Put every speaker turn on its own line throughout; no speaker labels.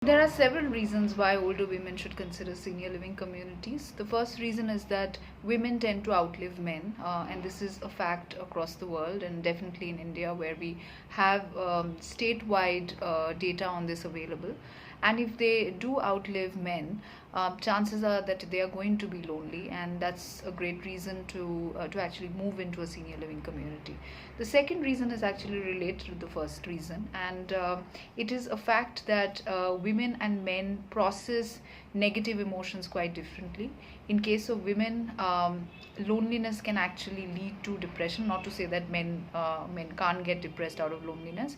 There are several reasons why older women should consider senior living communities. The first reason is that women tend to outlive men, and this is a fact across the world and definitely in India, where we have statewide data on this available. And if they do outlive men, chances are that they are going to be lonely, and that's a great reason to actually move into a senior living community. The second reason is actually related to the first reason, and it is a fact that women and men process negative emotions quite differently. In case of women, loneliness can actually lead to depression. Not to say that men can't get depressed out of loneliness,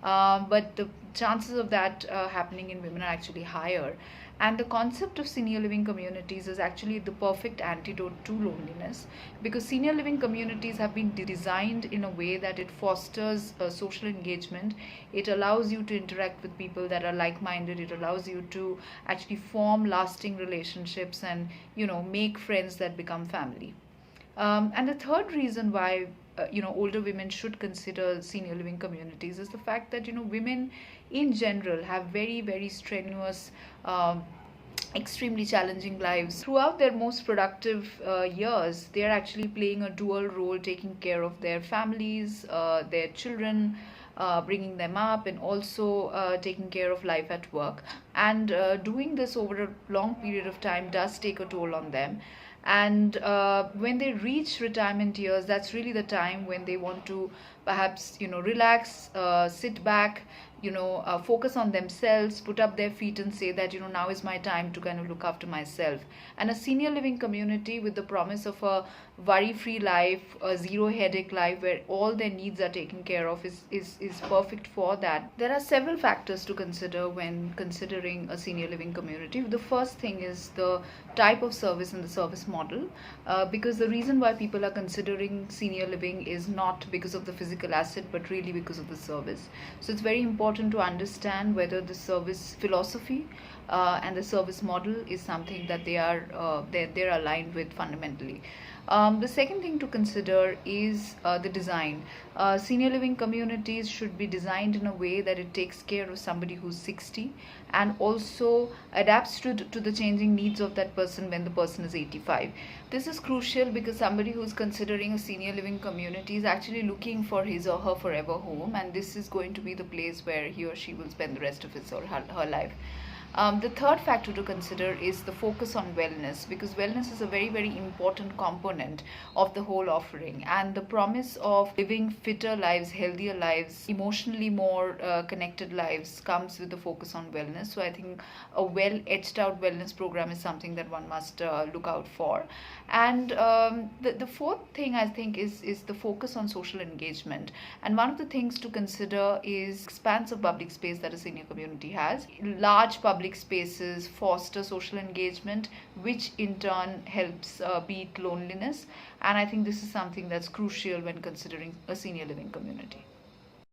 but the chances of that happening in women are actually higher. And the concept of senior living communities is actually the perfect antidote to loneliness, because senior living communities have been designed in a way that it fosters social engagement. It allows you to interact with people that are like minded. It allows you to actually form lasting relationships and, make friends that become family. And the third reason why older women should consider senior living communities is the fact that women in general have very very strenuous, extremely challenging lives. Throughout their most productive years, they are actually playing a dual role, taking care of their families, their children, bringing them up, and also taking care of life at work. And doing this over a long period of time does take a toll on them. And when they reach retirement years, that's really the time when they want to perhaps relax, sit back, focus on themselves, put up their feet and say that now is my time to kind of look after myself. And a senior living community with the promise of a worry free life, a zero headache life where all their needs are taken care of is perfect for that. There are several factors to consider when considering a senior living community. The first thing is the type of service and the service model, because the reason why people are considering senior living is not because of the physical asset, but really because of the service. So it's very important to understand whether the service philosophy and the service model is something that they're aligned with fundamentally. The second thing to consider is the design. Senior living communities should be designed in a way that it takes care of somebody who's 60 and also adapts to the changing needs of that person when the person is 85. This is crucial because somebody who's considering a senior living community is actually looking for his or her forever home, and this is going to be the place where he or she will spend the rest of his or her life. The third factor to consider is the focus on wellness, because wellness is a very, very important component of the whole offering. And the promise of living fitter lives, healthier lives, emotionally more connected lives comes with the focus on wellness. So I think a well etched out wellness program is something that one must look out for. And the fourth thing I think is the focus on social engagement. And one of the things to consider is expansive public space that a senior community has. Large public spaces foster social engagement, which in turn helps beat loneliness. And I think this is something that's crucial when considering a senior living community.